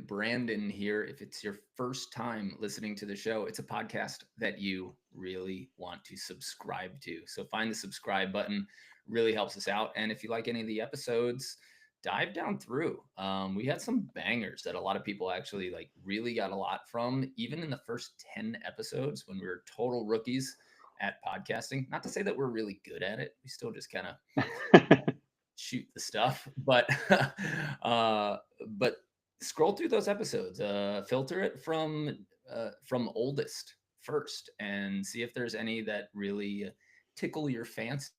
Brandon here. If it's your first time listening to the show, it's a podcast that you really want to subscribe to. So find the subscribe button, really helps us out. And if you like any of the episodes, dive down through. We had some bangers that a lot of people actually like really got a lot from, even in the first 10 episodes when we were total rookies at podcasting. Not to say that we're really good at it. We still just kind of shoot the stuff, but but scroll through those episodes, filter it from oldest first, and see if there's any that really tickle your fancy,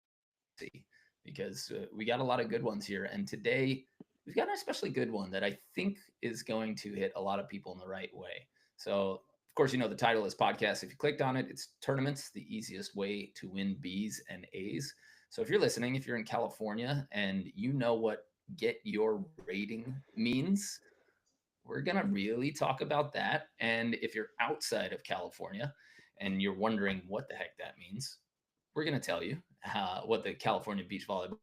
because we got a lot of good ones here, and today we've got an especially good one that I think is going to hit a lot of people in the right way. So of course, you know, the title is podcast. If you clicked on it, it's tournaments, the easiest way to win B's and A's. So if you're listening, if you're in California and you know what get your rating means, we're going to really talk about that. And if you're outside of California and you're wondering what the heck that means, we're going to tell you what the California beach volleyball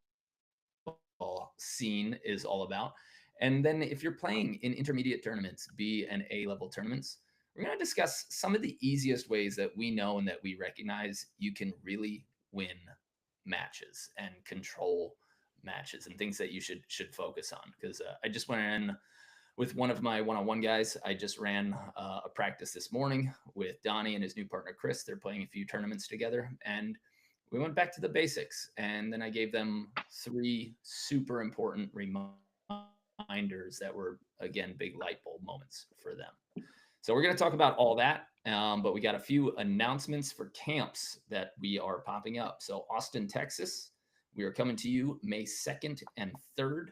scene is all about. And then if you're playing in intermediate tournaments, B and A level tournaments, we're going to discuss some of the easiest ways that we know and that we recognize you can really win matches and control matches, and things that you should focus on. Because I just went in with one of my one-on-one guys. I just ran a practice this morning with Donnie and his new partner Chris. They're playing a few tournaments together, and we went back to the basics. And then I gave them 3 super important reminders that were, again, big light bulb moments for them. So we're going to talk about all that, but we got a few announcements for camps that we are popping up. So Austin, Texas, we are coming to you May 2nd and 3rd.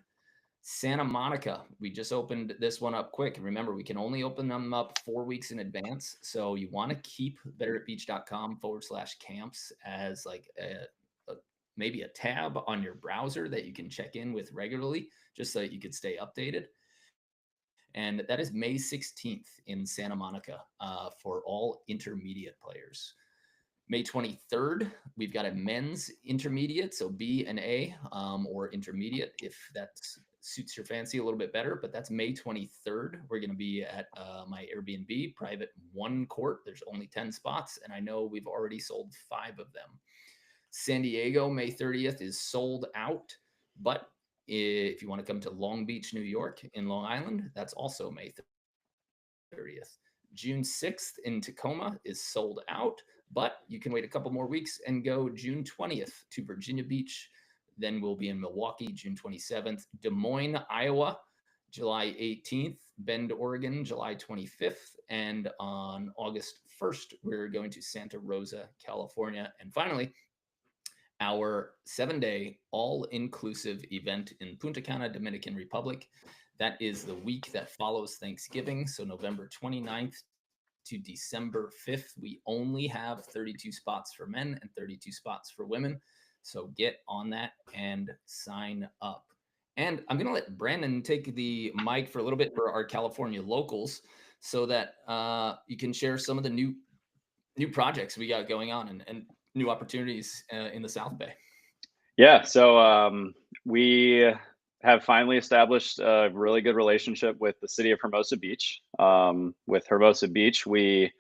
Santa Monica, we just opened this one up quick. Remember, we can only open them up 4 weeks in advance. So you want to keep betteratbeach.com/camps as like maybe a tab on your browser that you can check in with regularly, just so that you could stay updated. And that is May 16th in Santa Monica for all intermediate players. May 23rd, we've got a men's intermediate, so B and A, or intermediate if that suits your fancy a little bit better. But that's May 23rd. We're going to be at my Airbnb, private 1 court. There's only 10 spots, and I know we've already sold 5 of them. San Diego, May 30th is sold out, but if you want to come to Long Beach, New York in Long Island, that's also May 30th. June 6th in Tacoma is sold out, but you can wait a couple more weeks and go June 20th to Virginia Beach. Then we'll be in Milwaukee, June 27th, Des Moines, Iowa, July 18th, Bend, Oregon, July 25th, and on August 1st, we're going to Santa Rosa, California. And finally, our 7-day all-inclusive event in Punta Cana, Dominican Republic. That is the week that follows Thanksgiving, so November 29th to December 5th. We only have 32 spots for men and 32 spots for women, so get on that and sign up. And I'm going to let Brandon take the mic for a little bit for our California locals, so that you can share some of the new projects we got going on and new opportunities in the South Bay. Yeah, so we have finally established a really good relationship with the city of Hermosa Beach. With Hermosa Beach, we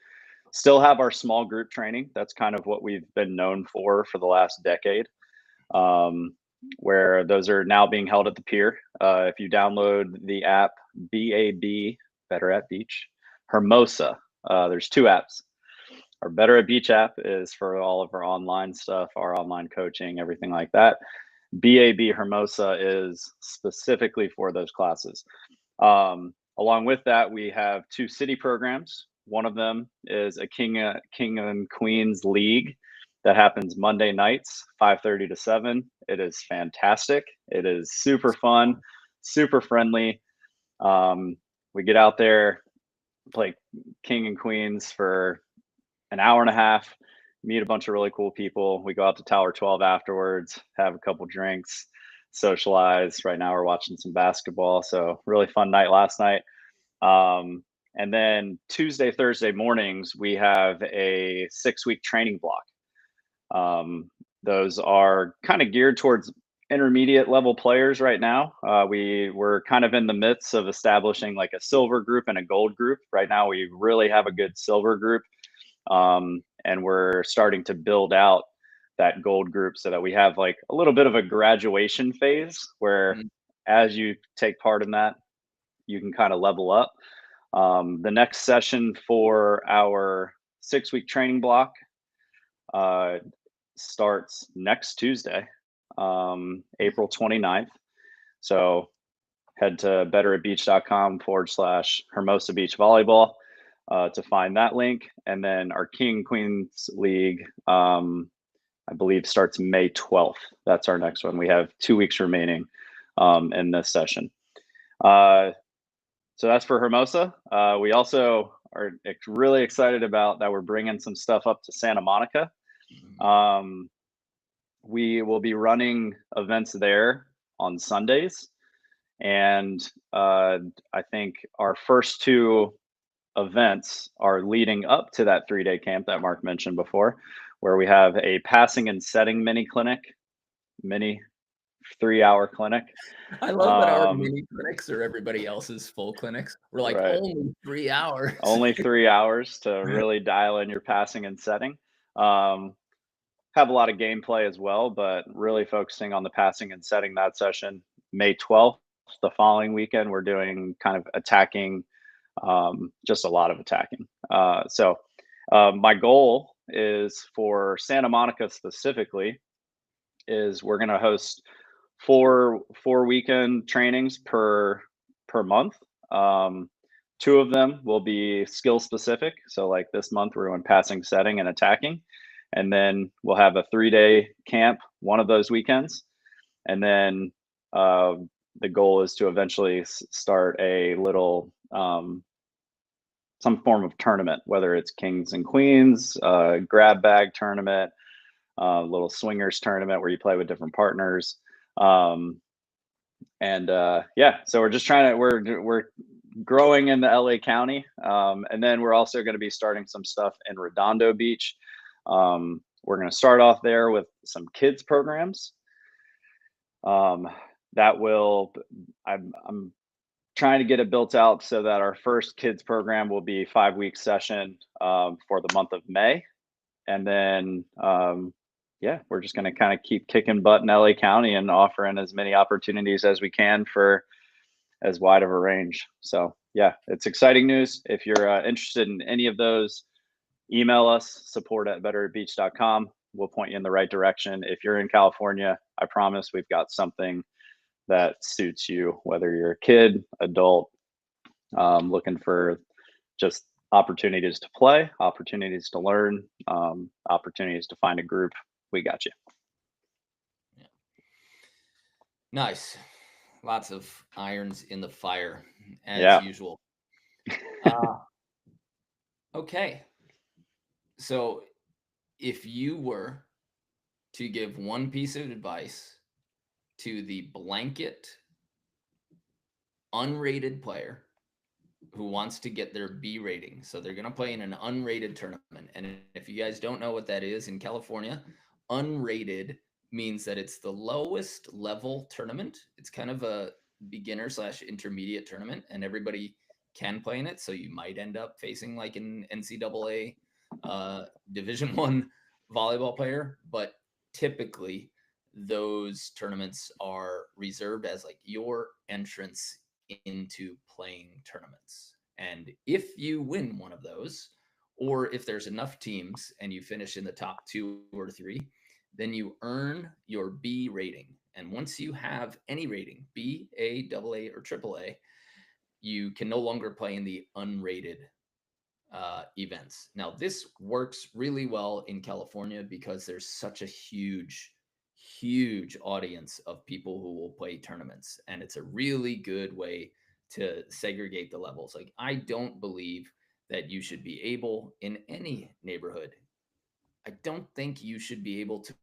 still have our small group training. That's kind of what we've been known for the last decade, where those are now being held at the pier. If you download the app BAB, Better at Beach, Hermosa, there's 2 apps. Our Better at Beach app is for all of our online stuff, our online coaching, everything like that. BAB Hermosa is specifically for those classes. Along with that, we have 2 city programs. One of them is a King and Queens League that happens Monday nights, 5:30 to 7. It is fantastic. It is super fun, super friendly. We get out there, play King and Queens for an hour and a half, meet a bunch of really cool people. We go out to Tower 12 afterwards, have a couple drinks, socialize. Right now we're watching some basketball, so really fun night last night. And then Tuesday, Thursday mornings, we have a 6-week training block. Those are kind of geared towards intermediate level players right now. We're kind of in the midst of establishing like a silver group and a gold group. Right now, we really have a good silver group, and we're starting to build out that gold group so that we have like a little bit of a graduation phase where, Mm. as you take part in that, you can kind of level up. The next session for our 6 week training block uh, starts next Tuesday, April 29th. So head to betteratbeach.com/Hermosa Beach Volleyball to find that link. And then our King and Queens League, I believe, starts May 12th. That's our next one. We have 2 weeks remaining in this session. So that's for Hermosa. We also are really excited about that. We're bringing some stuff up to Santa Monica. Um, we will be running events there on Sundays. And I think our first two events are leading up to that 3 day camp that Mark mentioned before, where we have a passing and setting mini 3 hour clinic. I love that our Um, mini clinics are everybody else's full clinics. We're like, right. only 3 hours. Only 3 hours to really dial in your passing and setting. Um, have a lot of gameplay as well, but really focusing on the passing and setting that session. May 12th, the following weekend, we're doing kind of attacking, just a lot of attacking. My goal is for Santa Monica specifically is we're going to host four weekend trainings per month. Um, Two of them will be skill specific. So like this month we're doing passing, setting, and attacking, and then we'll have a 3 day camp one of those weekends, and then uh, the goal is to eventually start a little some form of tournament, whether it's kings and queens, grab bag tournament, little swingers tournament where you play with different partners. Um, and Yeah, so we're just trying to we're growing in the LA County, and then we're also going to be starting some stuff in Redondo Beach. We're going to start off there with some kids programs. Um, that will I'm trying to get it built out so that our first kids program will be 5 week session for the month of May, and then yeah, we're just going to kind of keep kicking butt in LA County and offering as many opportunities as we can for as wide of a range. So yeah, it's exciting news. If you're interested in any of those, email us, support@betteratbeach.com. We'll point you in the right direction. If you're in California, I promise we've got something that suits you, whether you're a kid, adult, looking for just opportunities to play, opportunities to learn, opportunities to find a group. We got you. Yeah. Nice. Lots of irons in the fire, as Yeah. usual. Uh, okay. So, if you were to give one piece of advice to the blanket unrated player who wants to get their B rating, so they're going to play in an unrated tournament. And if you guys don't know what that is in California, unrated means that it's the lowest level tournament. It's kind of a beginner slash intermediate tournament, and everybody can play in it. So you might end up facing like an NCAA Division One volleyball player, but typically those tournaments are reserved as like your entrance into playing tournaments. And if you win one of those, or if there's enough teams and you finish in the top 2 or 3, then you earn your B rating. And once you have any rating, B, A, AA, or AAA, you can no longer play in the unrated events. Now, this works really well in California because there's such a huge audience of people who will play tournaments. And it's a really good way to segregate the levels. Like, I don't believe that you should be able in any neighborhood. I don't think you should be able to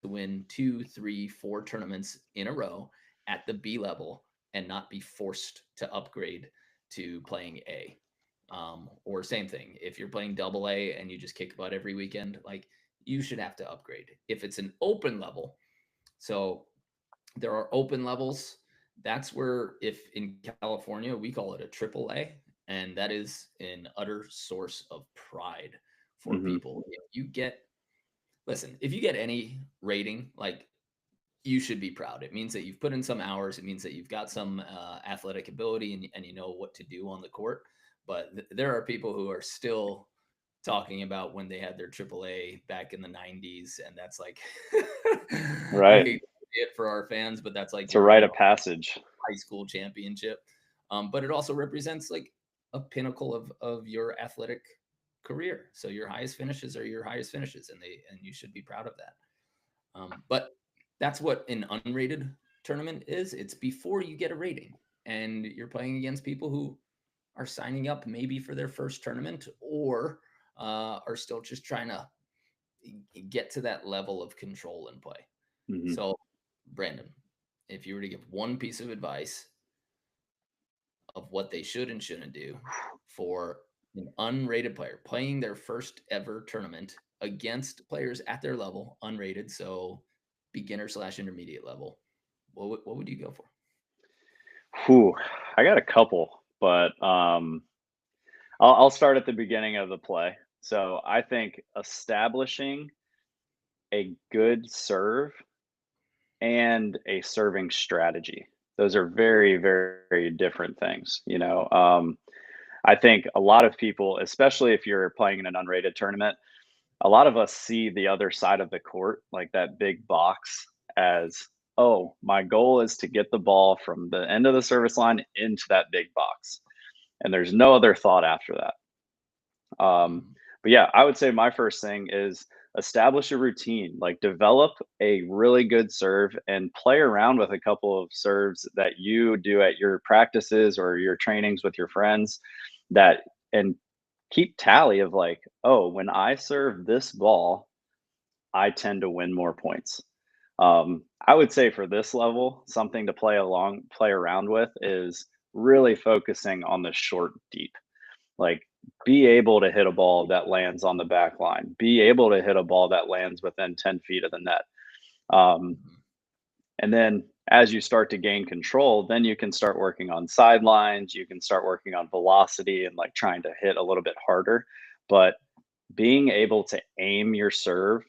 win 2, 3, 4 tournaments in a row at the B level and not be forced to upgrade to playing A. Or same thing, if you're playing double A and you just kick butt every weekend, like you should have to upgrade. If it's an open level, so There are open levels. That's where, if in California, we call it a triple A, and that is an utter source of pride for Hmm. people. If you get, listen, if you get any rating, like, you should be proud. It means that you've put in some hours. It means that you've got some athletic ability, and you know what to do on the court. But there are people who are still talking about when they had their AAA back in the 90s. And that's like, I Right. hate to say it for our fans, but that's like It's a your, rite of passage. high school championship. But it also represents like a pinnacle of your athletic career. So your highest finishes are your highest finishes, and you should be proud of that. But that's what an unrated tournament is. It's before you get a rating, and you're playing against people who are signing up maybe for their first tournament, or are still just trying to get to that level of control and play. Hmm. So, Brandon, if you were to give one piece of advice of what they should and shouldn't do for an unrated player playing their first ever tournament against players at their level, unrated, so beginner slash intermediate level, what would you go for? Whew, I got a couple, but I'll start at the beginning of the play. So I think establishing a good serve and a serving strategy. Those are very, very different things. I think a lot of people, especially if you're playing in an unrated tournament, a lot of us see the other side of the court, like that big box, as, oh, my goal is to get the ball from the end of the service line into that big box. And there's no other thought after that. Mhm. But yeah, I would say my first thing is establish a routine, like develop a really good serve and play around with a couple of serves that you do at your practices or your trainings with your friends that and keep tally of like, oh, when I serve this ball, I tend to win more points. I would say for this level, something to play around with is really focusing on the short deep. Like, be able to hit a ball that lands on the back line, be able to hit a ball that lands within 10 feet of the net. Um, Mhm. and then as you start to gain control, then you can start working on sidelines, you can start working on velocity and like trying to hit a little bit harder. But being able to aim your serve,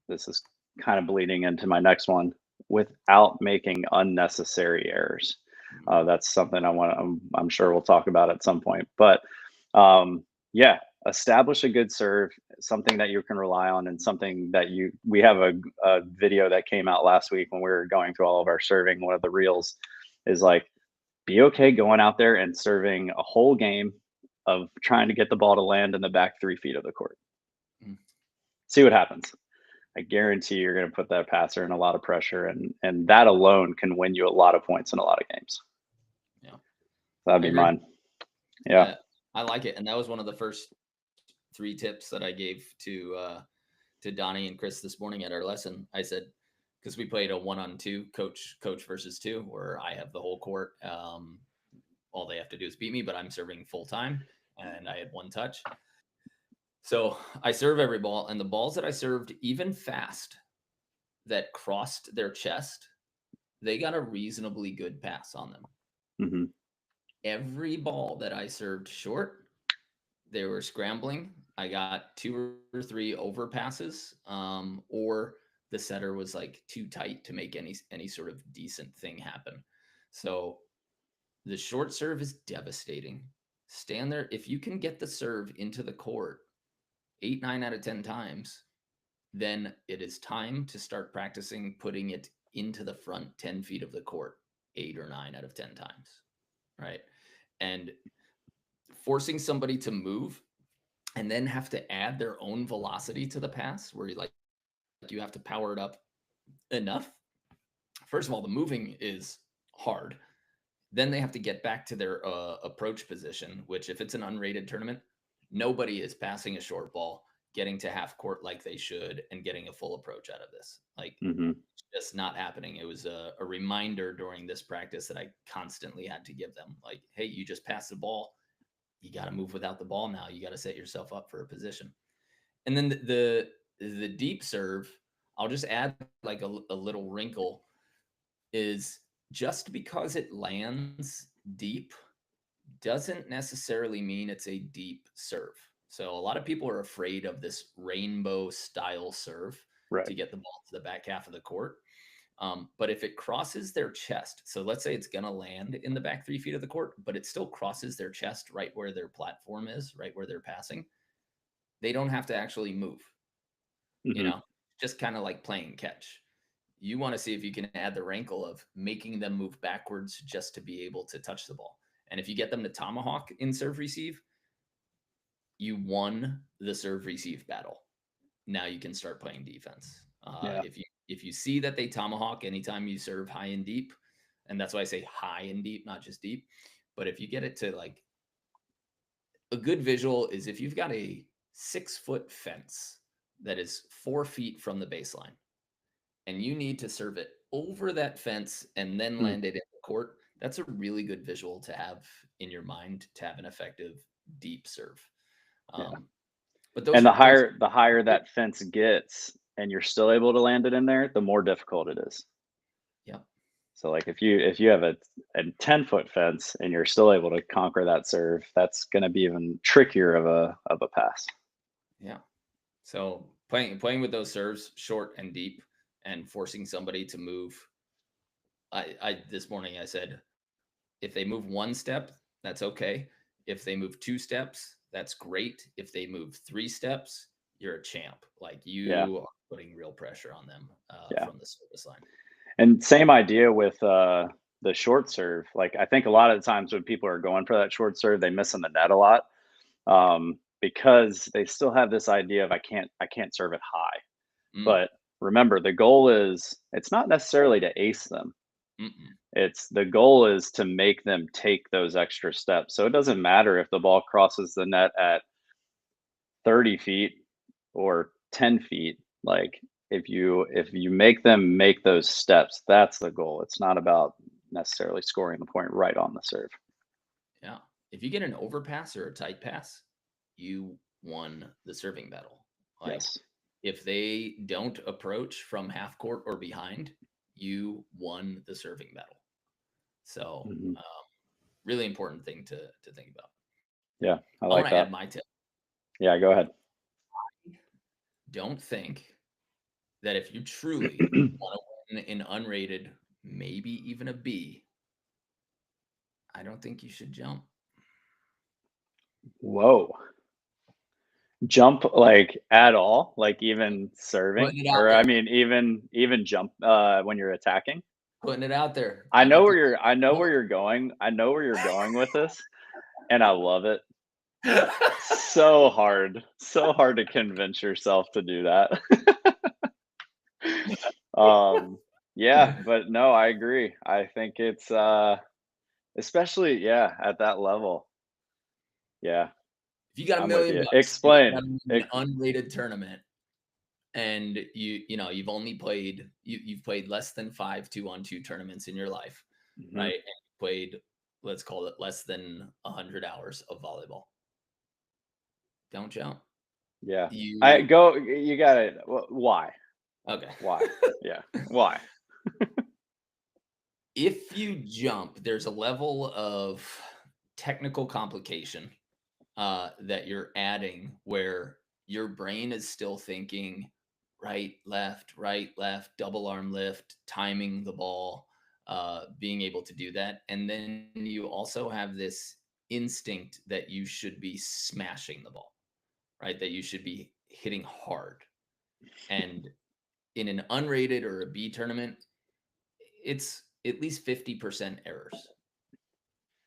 this is kind of bleeding into my next one, without making unnecessary errors. Mhm. That's something I'm sure we'll talk about at some point. But yeah, establish a good serve, something that you can rely on, and something that we have a video that came out last week when we were going through all of our serving. One of the reels is like, be okay going out there and serving a whole game of trying to get the ball to land in the back 3 feet of the court. Mhm. See what happens. I guarantee you're going to put that passer in a lot of pressure, and that alone can win you a lot of points in a lot of games. Yeah, That'd I be agree. mine. Yeah. I I like it, and that was one of the first three tips that I gave to Donnie and Chris this morning at our lesson. I said, because we played a 1-on-2 coach versus two, where I have the whole court. All they have to do is beat me, but I'm serving full time, and I had one touch. So I serve every ball, and the balls that I served, even fast, that crossed their chest, they got a reasonably good pass on them. Hmm. Every ball that I served short, they were scrambling. I got two or three overpasses, or the setter was like too tight to make any sort of decent thing happen. So the short serve is devastating. Stand there. If you can get the serve into the court 8, 9 out of 10 times, then it is time to start practicing putting it into the front 10 feet of the court 8 or 9 out of 10 times. Right. And forcing somebody to move and then have to add their own velocity to the pass, where you have to power it up enough. First of all, the moving is hard. Then they have to get back to their approach position, which, if it's an unrated tournament, nobody is passing a short ball, getting to half court like they should, and getting a full approach out of this. Like, Hmm. it's just not happening. It was a reminder during this practice that I constantly had to give them, like, hey, you just passed the ball. You got to move without the ball now. You got to set yourself up for a position. And then the deep serve, I'll just add like a little wrinkle is just because it lands deep doesn't necessarily mean it's a deep serve. So a lot of people are afraid of this rainbow style serve Right. to get the ball to the back half of the court. But if it crosses their chest, so let's say it's going to land in the back 3 feet of the court, but it still crosses their chest right where their platform is, right where they're passing, they don't have to actually move, Hmm. just kind of like playing catch. You want to see if you can add the wrinkle of making them move backwards just to be able to touch the ball. And if you get them to tomahawk in serve receive, you won the serve receive battle. Now you can start playing defense. Yeah. If you see that they tomahawk anytime you serve high and deep, and that's why I say high and deep, not just deep. But if you get it to like a good visual is if you've got a 6-foot fence that is 4 feet from the baseline, and you need to serve it over that fence and then Mm. land it in the court. That's a really good visual to have in your mind to have an effective deep serve. Yeah. But And those the higher that fence gets and you're still able to land it in there, the more difficult it is. yeah. So like if you have a 10-foot fence and you're still able to conquer that serve, that's going to be even trickier of a pass. Yeah. So playing with those serves short and deep and forcing somebody to move. I this morning I said if they move one step, that's okay. If they move 2 steps, that's great. If they move 3 steps, you're a champ. Like Yeah. you are putting real pressure on them Yeah. from the service line. And same idea with the short serve. Like I think a lot of the times when people are going for that short serve, they miss on the net a lot, because they still have this idea of I can't serve it high. Mm, But remember, the goal is it's not necessarily to ace them. mm-mm. It's the goal is to make them take those extra steps. So it doesn't matter if the ball crosses the net at 30 feet or 10 feet. Like if you make them make those steps, that's the goal. It's not about necessarily scoring the point right on the serve. Yeah. If you get an overpass or a tight pass, you won the serving battle. Like Yes. if they don't approach from half court or behind, you won the serving battle. So, Hmm. really important thing to think about. Yeah, I I want like to add that. my tip. Yeah, go ahead. Don't think that if you truly want to win an unrated, maybe even a B, I don't think you should jump. Whoa. Jump like at all, like even Putting serving, it out or I there. mean even jump when you're attacking. Putting it out there. I don't think I know where you're going. I know where you're going with this, and I love it. So hard to convince yourself to do that. um yeah, but no, I agree. I think it's especially yeah, at that level. Yeah, If you got a I'm with million you. bucks and you Explain. got an unrated tournament and you've only played you've played less than 5 2-on-2 tournaments in your life, Mhm. right? And you played, let's call it less than 100 hours of volleyball. Don't jump. Yeah. I You go you got it. Why? okay. Why? Yeah. Why? If you jump, there's a level of technical complication that you're adding where your brain is still thinking right, left, double arm lift, timing the ball, being able to do that. And then you also have this instinct that you should be smashing the ball, right? That you should be hitting hard. And in an unrated or a B tournament, it's at least 50% errors,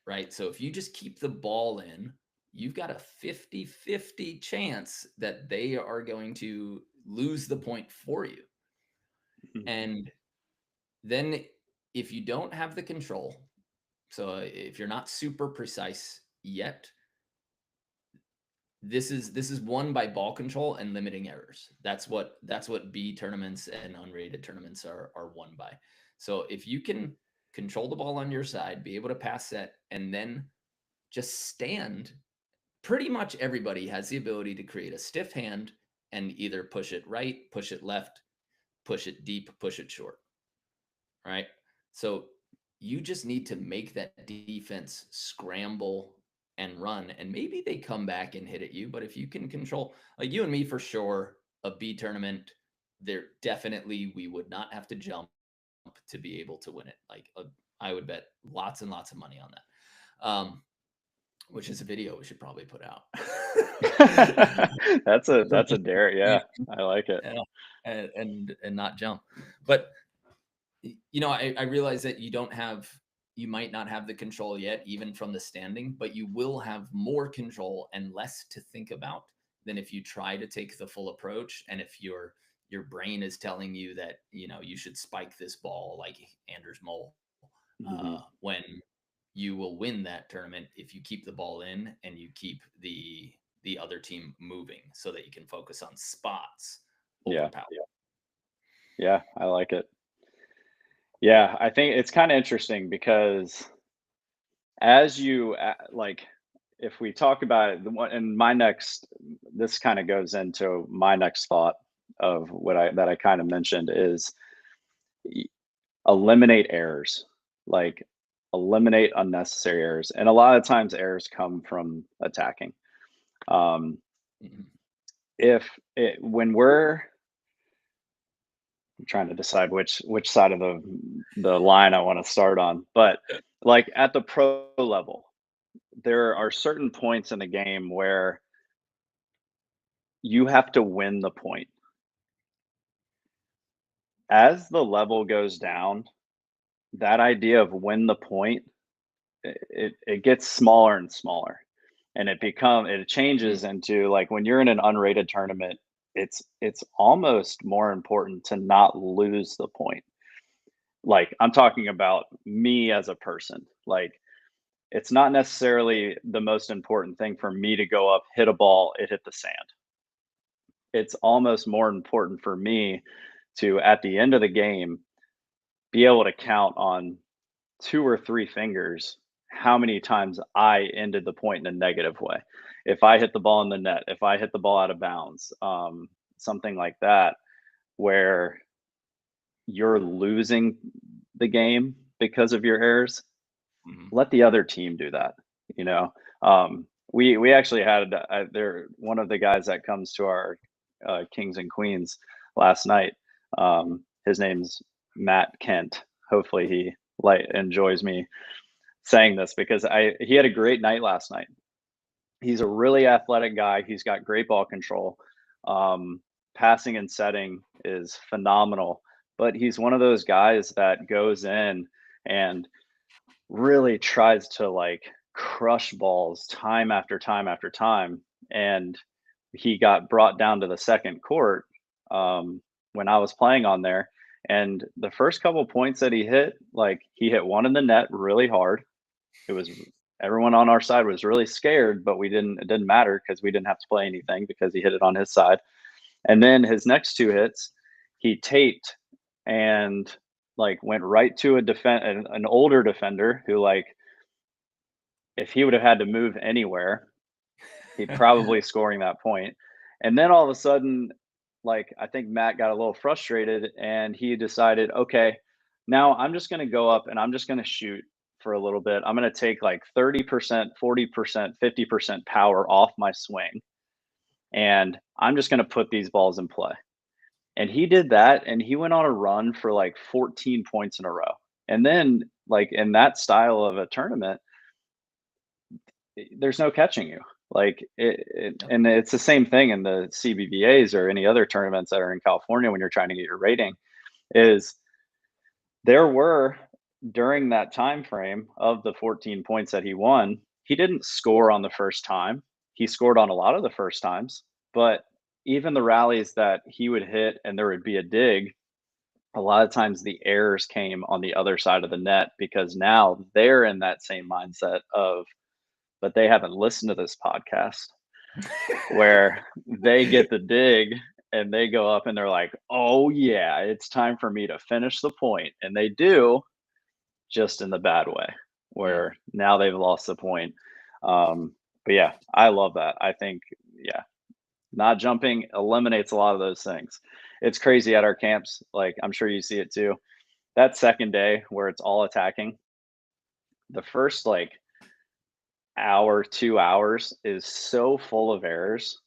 right? So if you just keep the ball in, you've got a 50-50 chance that they are going to lose the point for you. Mhm. And then if you don't have the control, so if you're not super precise yet, this is won by ball control and limiting errors. That's what B tournaments and unrated tournaments are won by. So if you can control the ball on your side, be able to pass set, and then just stand, pretty much everybody has the ability to create a stiff hand and either push it right, push it left, push it deep, push it short, right? So you just need to make that defense scramble and run, and maybe they come back and hit at you. But if you can control, like you and me for sure, a B tournament, there definitely we would not have to jump to be able to win it. I would bet lots and lots of money on that. Which is a video we should probably put out. That's a dare. Yeah, I like it. Yeah, and not jump. But I realize that you might not have the control yet, even from the standing, but you will have more control and less to think about than if you try to take the full approach. And if your brain is telling you that you should spike this ball like Anders Mole, when you will win that tournament if you keep the ball in and you keep the other team moving, so that you can focus on spots over power. Yeah, I like it. Yeah, I think it's kind of interesting because as you like, if we talk about it, and this kind of goes into my next thought of that I kind of mentioned is eliminate errors, like eliminate unnecessary errors. And a lot of times errors come from attacking. Um, Mhm. when I'm trying to decide which side of the line I want to start on, but like at the pro level, there are certain points in the game where you have to win the point. As the level goes down, that idea of win the point, it gets smaller and smaller, and it changes into, like, when you're in an unrated tournament, it's almost more important to not lose the point. Like, I'm talking about me as a person. Like, it's not necessarily the most important thing for me to go up, hit a ball, it hit the sand. It's almost more important for me to, at the end of the game, be able to count on 2 or 3 fingers how many times I ended the point in a negative way. If I hit the ball in the net, if I hit the ball out of bounds, something like that, where you're losing the game because of your errors, let the other team do that. You know, we actually had one of the guys that comes to our Kings and Queens last night. His name's Matt Kent. Hopefully he enjoys me saying this, because he had a great night last night. He's a really athletic guy. He's got great ball control. Passing and setting is phenomenal, but he's one of those guys that goes in and really tries to, like, crush balls time after time after time. And he got brought down to the second court when I was playing on there. And the first couple points that he hit, like, he hit one in the net really hard. It was Everyone on our side was really scared, but it didn't matter because we didn't have to play anything because he hit it on his side. And then his next 2 hits, he taped and, like, went right to an older defender who, like, if he would have had to move anywhere, he'd probably scoring that point. And then all of a sudden, like, I think Matt got a little frustrated and he decided, okay, now I'm just going to go up and I'm just going to shoot for a little bit. I'm going to take like 30%, 40%, 50% power off my swing. And I'm just going to put these balls in play. And he did that, and he went on a run for like 14 points in a row. And then, like, in that style of a tournament, there's no catching you. Like, and it's the same thing in the CBVAs or any other tournaments that are in California when you're trying to get your rating. Is there were, during that time frame of the 14 points that he won, he didn't score on the first time. He scored on a lot of the first times, but even the rallies that he would hit and there would be a dig, a lot of times the errors came on the other side of the net, because now they're in that same mindset of, but they haven't listened to this podcast, where they get the dig and they go up and they're like, oh yeah, it's time for me to finish the point. And they do, just in the bad way, where now they've lost the point. But yeah, I love that. I think, yeah, not jumping eliminates a lot of those things. it's crazy at our camps. Like, I'm sure you see it too. That second day where it's all attacking, the first like hour, 2 hours is so full of errors.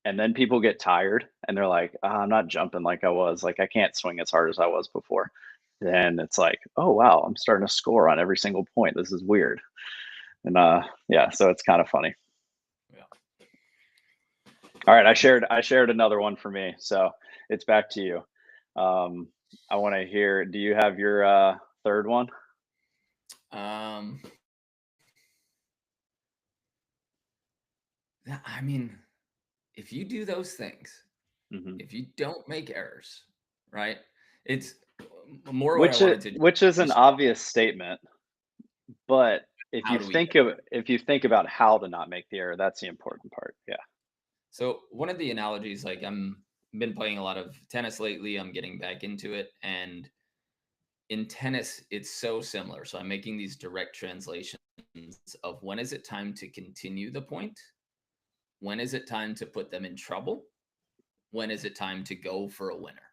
And then people get tired and they're like, I'm not jumping like I was. Like, I can't swing as hard as I was before. Then it's like, oh, wow, I'm starting to score on every single point. This is weird. And yeah, so it's kind of funny. Yeah. All right, I shared another one for me. So it's back to you. I want to hear, do you have your third one? Um, I mean, if you do those things, Hmm. if you don't make errors, right? It's more what I Which wanted to which is an just obvious statement, but how do we get if you think about how to not make the error, that's the important part. Yeah. So one of the analogies, like I'm been playing a lot of tennis lately. I'm getting back into it, and in tennis, it's so similar. So I'm making these direct translations of when is it time to continue the point, when is it time to put them in trouble, when is it time to go for a winner.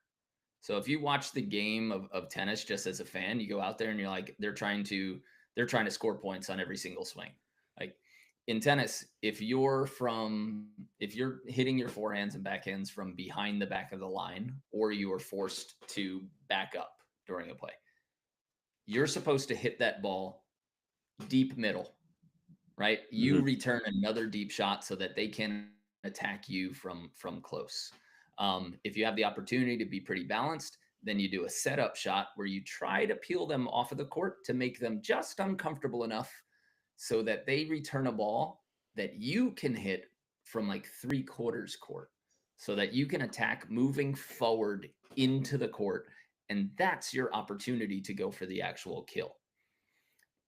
So if you watch the game of tennis just as a fan, you go out there and you're like, they're trying to score points on every single swing. Like in tennis, if you're hitting your forehands and backhands from behind the back of the line, or you are forced to back up during a play, you're supposed to hit that ball deep middle, right? You Hmm. return another deep shot so that they can attack you from close. If you have the opportunity to be pretty balanced, then you do a setup shot where you try to peel them off of the court to make them just uncomfortable enough so that they return a ball that you can hit from like 3/4 court so that you can attack moving forward into the court. And that's your opportunity to go for the actual kill.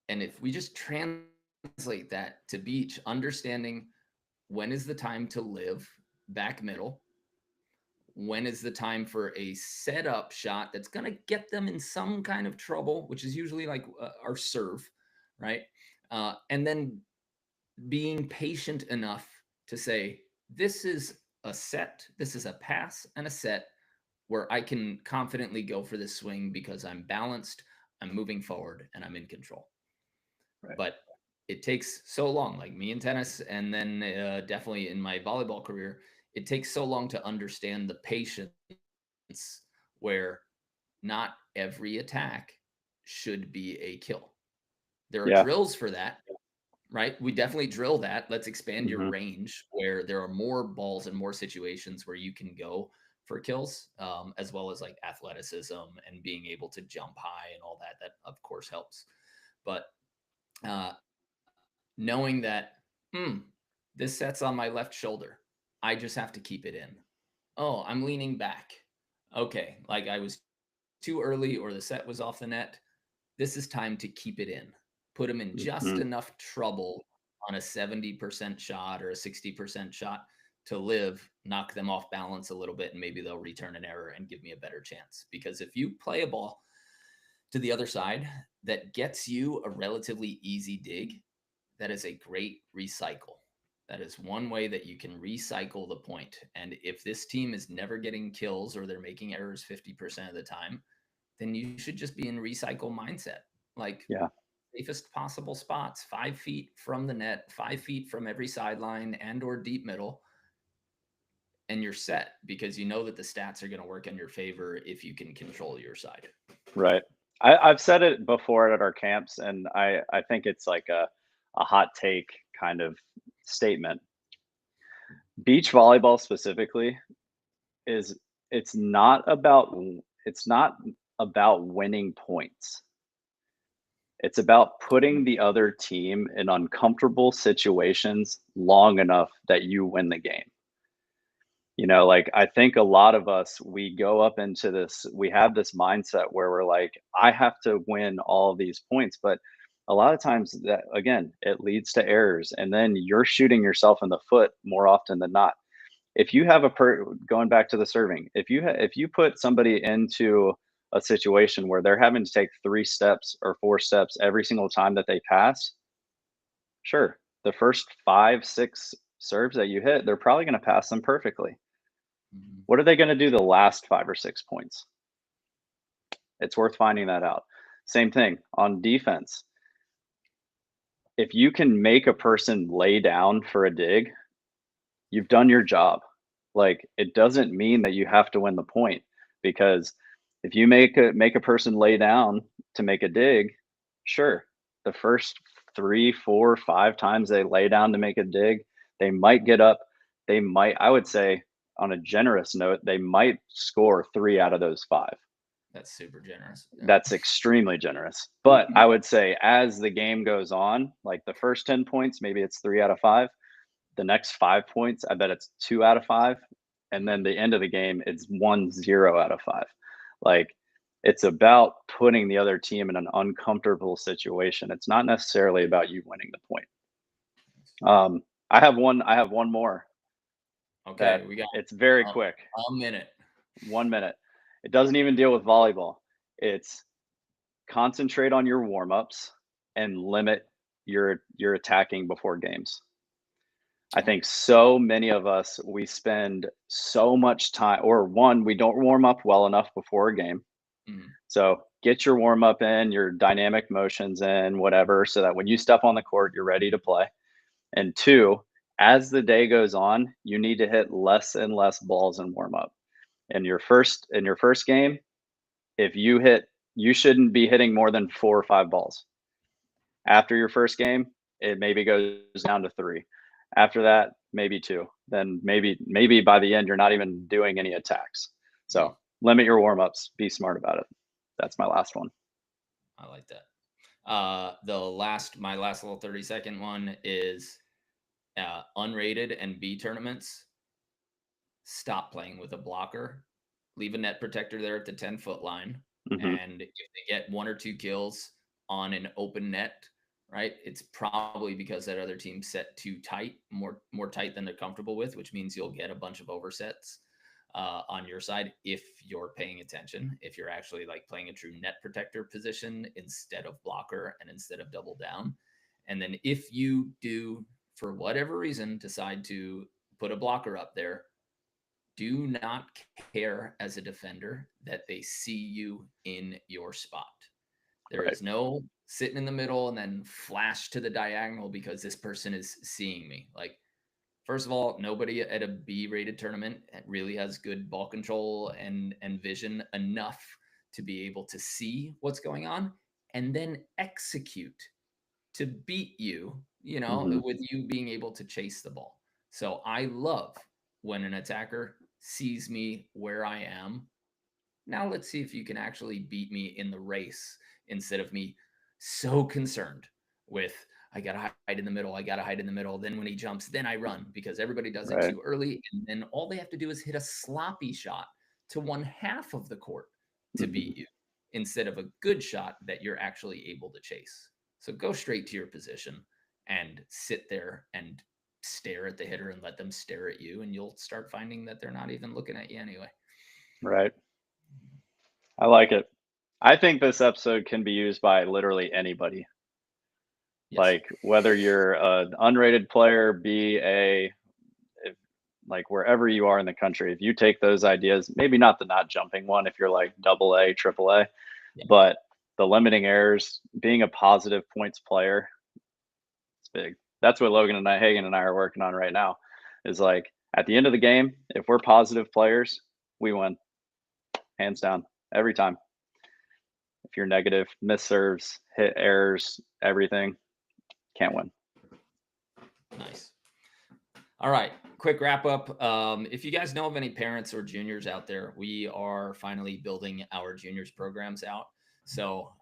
And if we just translate that to beach, understanding when is the time to live back middle, when is the time for a setup shot that's going to get them in some kind of trouble, which is usually like our serve, right? And then being patient enough to say, this is a set, this is a pass and a set where I can confidently go for this swing because I'm balanced, I'm moving forward, and I'm in control. Right. But it takes so long, like me in tennis, and then definitely in my volleyball career, it takes so long to understand the patience where not every attack should be a kill. There are Yeah. drills for that, right? We definitely drill that. Let's expand your Hmm. range where there are more balls and more situations where you can go for kills, as well as like athleticism and being able to jump high and all that. That, of course, helps. But uh, knowing that, hmm, this set's on my left shoulder. I just have to keep it in. Oh, I'm leaning back. Okay, like I was too early or the set was off the net. This is time to keep it in. Put them in just Hmm. enough trouble on a 70% shot or a 60% shot to live, knock them off balance a little bit, and maybe they'll return an error and give me a better chance. Because if you play a ball to the other side that gets you a relatively easy dig, that is a great recycle. That is one way that you can recycle the point. And if this team is never getting kills or they're making errors 50% of the time, then you should just be in recycle mindset. Like Yeah. safest possible spots, 5 feet from the net, 5 feet from every sideline and or deep middle, and you're set because you know that the stats are going to work in your favor if you can control your side. Right. I've said it before at our camps, and I think it's like a hot take kind of statement. Beach volleyball specifically is it's not about it's not about winning points. It's about putting the other team in uncomfortable situations long enough that you win the game. You know, like, I think a lot of us, we go up into this, we have this mindset where we're like, I have to win all of these points. But a lot of times that, again, it leads to errors. And then you're shooting yourself in the foot more often than not. If you have going back to the serving, if you put somebody into a situation where they're having to take 3 steps or 4 steps every single time that they pass, sure, the first 5, 6 serves that you hit, they're probably going to pass them perfectly. Mhm. What are they going to do the last 5 or 6 points? It's worth finding that out. Same thing on defense. If you can make a person lay down for a dig, you've done your job. Like, it doesn't mean that you have to win the point, because if you make a person lay down to make a dig, sure, the first 3, 4, 5 times they lay down to make a dig, they might get up. They might, I would say, on a generous note, they might score 3 out of those 5. That's super generous. Yeah. That's extremely generous. But I would say as the game goes on, like the first 10 points, maybe it's 3 out of 5. The next 5 points, I bet it's 2 out of 5. And then the end of the game, it's 1-0 out of 5. Like, it's about putting the other team in an uncomfortable situation. It's not necessarily about you winning the point. I have one more Okay, that we got it's very a, quick. a minute. 1 minute. It doesn't even deal with volleyball. It's concentrate on your warm-ups and limit your attacking before games. I Oh, think so many of us, we spend so much time, or one, we don't warm up well enough before a game. mhm. So get your warm up in, your dynamic motions in, whatever, so that when you step on the court, you're ready to play. And two, as the day goes on, you need to hit less and less balls in warm up. In your first game, if you shouldn't be hitting more than 4 or 5 balls. After your first game, it maybe goes down to 3. After that, maybe 2. Then maybe by the end, you're not even doing any attacks. Mm, So limit your warm-ups. Be smart about it. That's my last one. I like that. My last little 30-second one is unrated and B tournaments. Stop playing with a blocker. Leave a net protector there at the 10-foot line. Mhm. And if they get 1 or 2 kills on an open net, right, it's probably because that other team set too tight, more tight than they're comfortable with, which means you'll get a bunch of oversets on your side if you're paying attention, if you're actually like playing a true net protector position instead of blocker and instead of double down. And then if you do, for whatever reason, decide to put a blocker up there, do not care as a defender that they see you in your spot. There Right. is no sitting in the middle and then flash to the diagonal because this person is seeing me. Like, first of all, nobody at a B-rated tournament really has good ball control and vision enough to be able to see what's going on and then execute to beat you, Mhm. with you being able to chase the ball. So I love when an attacker sees me where I am. Now let's see if you can actually beat me in the race instead of me so concerned with I gotta hide in the middle, I gotta hide in the middle. Then when he jumps, then I run because everybody does it Right. too early. And then all they have to do is hit a sloppy shot to one half of the court to Mhm. beat you instead of a good shot that you're actually able to chase. So go straight to your position and sit there and stare at the hitter and let them stare at you. And you'll start finding that they're not even looking at you anyway. Right. I like it. I think this episode can be used by literally anybody. Yes. Like, whether you're an unrated player, B, A, if, like wherever you are in the country, if you take those ideas, maybe not the not jumping one if you're like double A, triple A, Yeah. but the limiting errors, being a positive points player, it's big. That's what Hagen and I are working on right now. Is like, at the end of the game, if we're positive players, we win, hands down, every time. If you're negative, miss serves, hit errors, everything, can't win. Nice. All right, quick wrap up. If you guys know of any parents or juniors out there, we are finally building our juniors programs out. So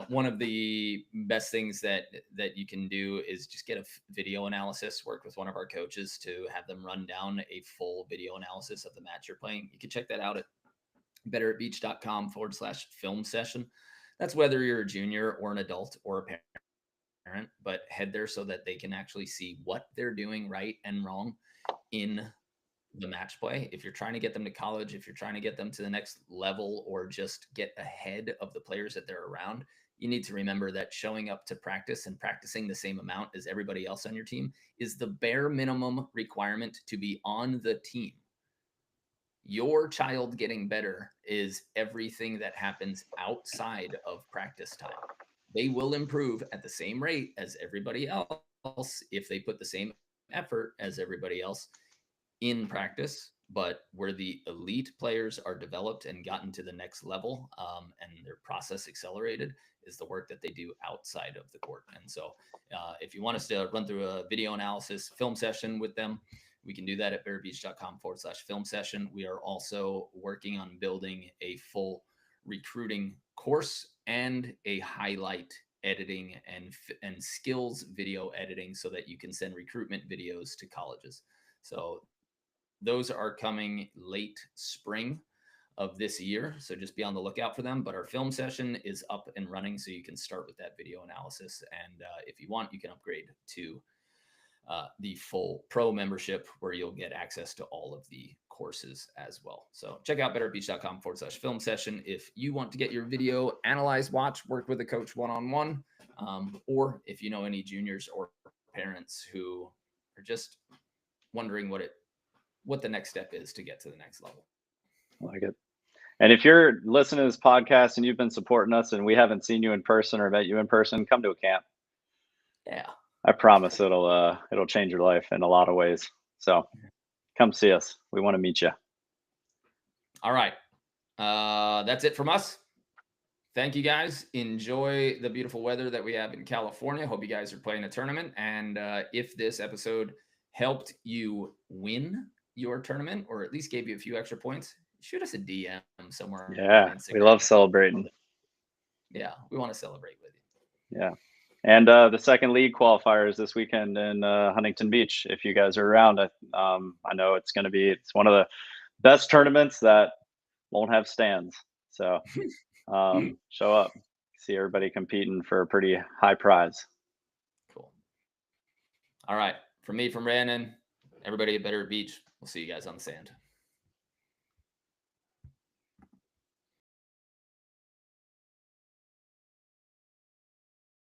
one of the best things that you can do is just get a video analysis. Work with one of our coaches to have them run down a full video analysis of the match you're playing. You can check that out at betteratbeach.com/film session. That's whether you're a junior or an adult or a parent, but head there so that they can actually see what they're doing right and wrong in the match play. If you're trying to get them to college, if you're trying to get them to the next level or just get ahead of the players that they're around, you need to remember that showing up to practice and practicing the same amount as everybody else on your team is the bare minimum requirement to be on the team. Your child getting better is everything that happens outside of practice time. They will improve at the same rate as everybody else if they put the same effort as everybody else in practice. But where the elite players are developed and gotten to the next level, and their process accelerated, is the work that they do outside of the court. And so if you want us to run through a video analysis film session with them, we can do that at bearbeach.com/film session. We are also working on building a full recruiting course and a highlight editing and skills video editing so that you can send recruitment videos to colleges. So those are coming late spring of this year. So just be on the lookout for them. But our film session is up and running, so you can start with that video analysis. And if you want, you can upgrade to the full pro membership where you'll get access to all of the courses as well. So check out betterbeach.com/film session if you want to get your video analyzed, watch, work with a coach one-on-one, or if you know any juniors or parents who are just wondering what the next step is to get to the next level. I like it. And if you're listening to this podcast and you've been supporting us and we haven't seen you in person or met you in person, come to a camp. Yeah. I promise it'll change your life in a lot of ways. So come see us. We want to meet you. All right. That's it from us. Thank you guys. Enjoy the beautiful weather that we have in California. Hope you guys are playing a tournament. And if this episode helped you win your tournament or at least gave you a few extra points, shoot us a DM somewhere. Yeah, we love celebrating. Yeah, we want to celebrate with you. Yeah. And the second league qualifiers this weekend in Huntington Beach. If you guys are around, I know it's one of the best tournaments that won't have stands. So show up, see everybody competing for a pretty high prize. Cool. All right. From me, from Brandon, everybody at Better Beach. We'll see you guys on the sand.